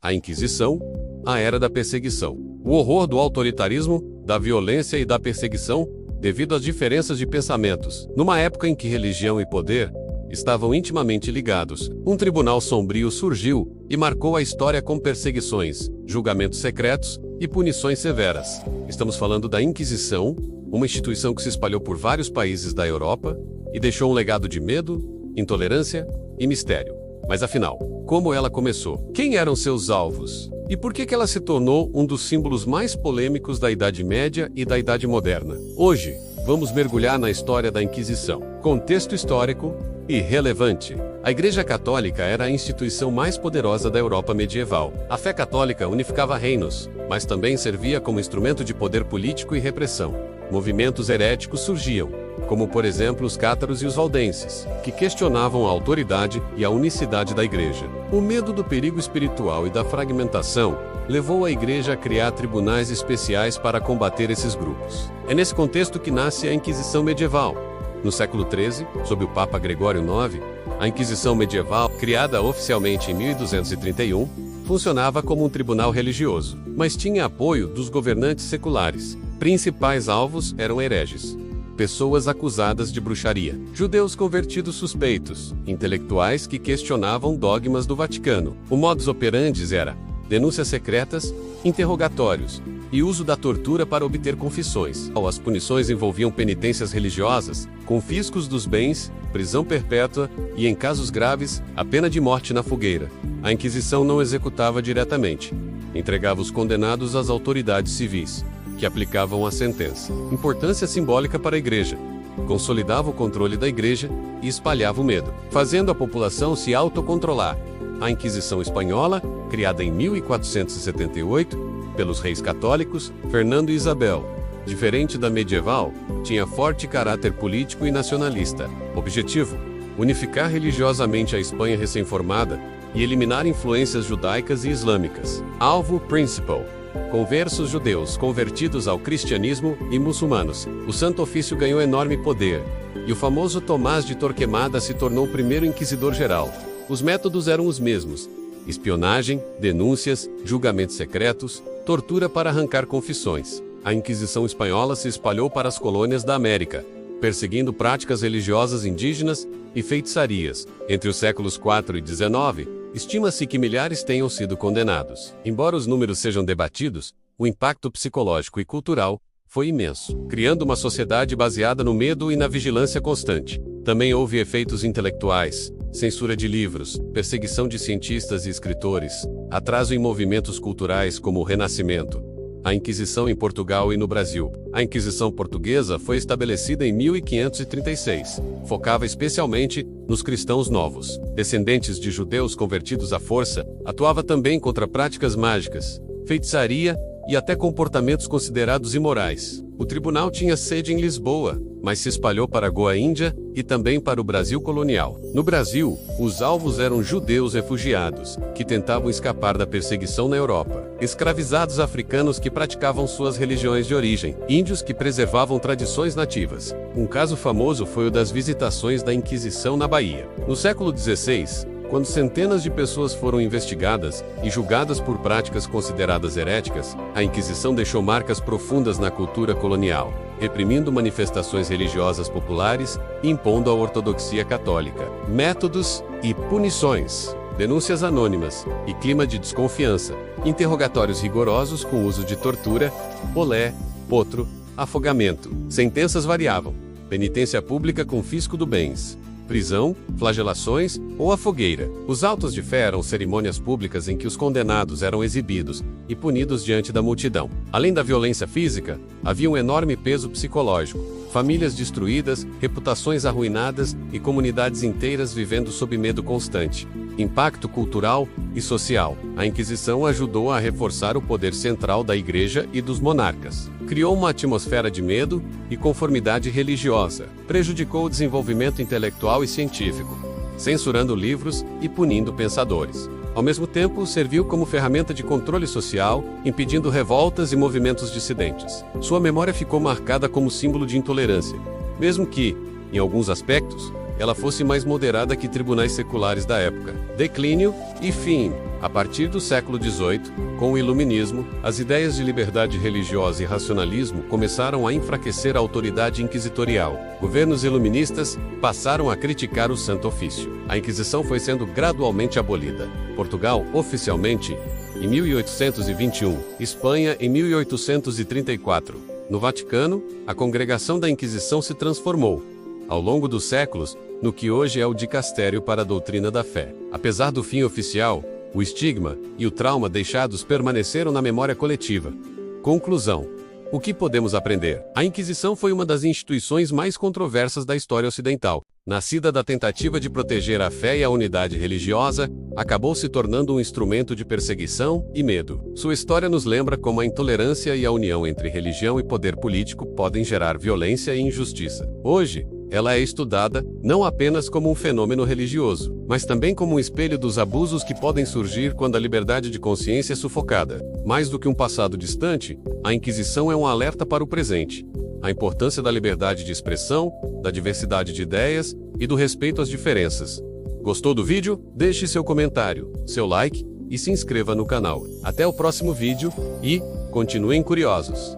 A Inquisição, a era da perseguição. O horror do autoritarismo, da violência e da perseguição, devido às diferenças de pensamentos. Numa época em que religião e poder estavam intimamente ligados, um tribunal sombrio surgiu e marcou a história com perseguições, julgamentos secretos e punições severas. Estamos falando da Inquisição, uma instituição que se espalhou por vários países da Europa e deixou um legado de medo, intolerância e mistério. Mas afinal, como ela começou? Quem eram seus alvos? E por que ela se tornou um dos símbolos mais polêmicos da Idade Média e da Idade Moderna? Hoje, vamos mergulhar na história da Inquisição. Contexto histórico e relevante. A Igreja Católica era a instituição mais poderosa da Europa medieval. A fé católica unificava reinos, mas também servia como instrumento de poder político e repressão. Movimentos heréticos surgiam, como por exemplo os cátaros e os valdenses, que questionavam a autoridade e a unicidade da Igreja. O medo do perigo espiritual e da fragmentação levou a Igreja a criar tribunais especiais para combater esses grupos. É nesse contexto que nasce a Inquisição medieval. No século XIII, sob o Papa Gregório IX, a Inquisição medieval, criada oficialmente em 1231, funcionava como um tribunal religioso, mas tinha apoio dos governantes seculares. Principais alvos eram hereges, pessoas acusadas de bruxaria, judeus convertidos suspeitos, intelectuais que questionavam dogmas do Vaticano. O modus operandi era denúncias secretas, interrogatórios e uso da tortura para obter confissões. As punições envolviam penitências religiosas, confiscos dos bens, prisão perpétua e, em casos graves, a pena de morte na fogueira. A Inquisição não executava diretamente, entregava os condenados às autoridades civis, que aplicavam a sentença. Importância simbólica para a Igreja. Consolidava o controle da Igreja e espalhava o medo, fazendo a população se autocontrolar. A Inquisição Espanhola, criada em 1478, pelos reis católicos, Fernando e Isabel, diferente da medieval, tinha forte caráter político e nacionalista. Objetivo: unificar religiosamente a Espanha recém-formada e eliminar influências judaicas e islâmicas. Alvo principal: conversos judeus convertidos ao cristianismo e muçulmanos. O Santo Ofício ganhou enorme poder, e o famoso Tomás de Torquemada se tornou o primeiro inquisidor geral. Os métodos eram os mesmos: espionagem, denúncias, julgamentos secretos, tortura para arrancar confissões. A Inquisição espanhola se espalhou para as colônias da América, perseguindo práticas religiosas indígenas e feitiçarias. Entre os séculos IV e XIX, estima-se que milhares tenham sido condenados. Embora os números sejam debatidos, o impacto psicológico e cultural foi imenso, criando uma sociedade baseada no medo e na vigilância constante. Também houve efeitos intelectuais: censura de livros, perseguição de cientistas e escritores, atraso em movimentos culturais como o Renascimento. A Inquisição em Portugal e no Brasil. A Inquisição portuguesa foi estabelecida em 1536. Focava especialmente nos cristãos novos, descendentes de judeus convertidos à força. Atuava também contra práticas mágicas, feitiçaria e até comportamentos considerados imorais. O tribunal tinha sede em Lisboa, mas se espalhou para Goa, Índia, e também para o Brasil colonial. No Brasil, os alvos eram judeus refugiados, que tentavam escapar da perseguição na Europa, escravizados africanos que praticavam suas religiões de origem, índios que preservavam tradições nativas. Um caso famoso foi o das visitações da Inquisição na Bahia. No século XVI, quando centenas de pessoas foram investigadas e julgadas por práticas consideradas heréticas, a Inquisição deixou marcas profundas na cultura colonial, reprimindo manifestações religiosas populares e impondo a ortodoxia católica. Métodos e punições: denúncias anônimas e clima de desconfiança, interrogatórios rigorosos com uso de tortura, olé, potro, afogamento. Sentenças variavam: penitência pública com fisco dos bens, prisão, flagelações ou a fogueira. Os autos de fé eram cerimônias públicas em que os condenados eram exibidos e punidos diante da multidão. Além da violência física, havia um enorme peso psicológico: famílias destruídas, reputações arruinadas e comunidades inteiras vivendo sob medo constante. Impacto cultural e social: a Inquisição ajudou a reforçar o poder central da Igreja e dos monarcas. Criou uma atmosfera de medo e conformidade religiosa. Prejudicou o desenvolvimento intelectual e científico, censurando livros e punindo pensadores. Ao mesmo tempo, serviu como ferramenta de controle social, impedindo revoltas e movimentos dissidentes. Sua memória ficou marcada como símbolo de intolerância, mesmo que, em alguns aspectos, ela fosse mais moderada que tribunais seculares da época. Declínio e fim: A partir do século XVIII, com o Iluminismo, as ideias de liberdade religiosa e racionalismo começaram a enfraquecer a autoridade inquisitorial. Governos iluministas passaram a criticar o Santo Ofício. A Inquisição foi sendo gradualmente abolida. Portugal, oficialmente, em 1821, Espanha em 1834. No Vaticano, a Congregação da Inquisição se transformou, ao longo dos séculos, no que hoje é o Dicastério para a Doutrina da Fé. Apesar do fim oficial, o estigma e o trauma deixados permaneceram na memória coletiva. Conclusão: o que podemos aprender? A Inquisição foi uma das instituições mais controversas da história ocidental. Nascida da tentativa de proteger a fé e a unidade religiosa, acabou se tornando um instrumento de perseguição e medo. Sua história nos lembra como a intolerância e a união entre religião e poder político podem gerar violência e injustiça. Hoje, ela é estudada não apenas como um fenômeno religioso, mas também como um espelho dos abusos que podem surgir quando a liberdade de consciência é sufocada. Mais do que um passado distante, a Inquisição é um alerta para o presente. A importância da liberdade de expressão, da diversidade de ideias e do respeito às diferenças. Gostou do vídeo? Deixe seu comentário, seu like e se inscreva no canal. Até o próximo vídeo e continuem curiosos!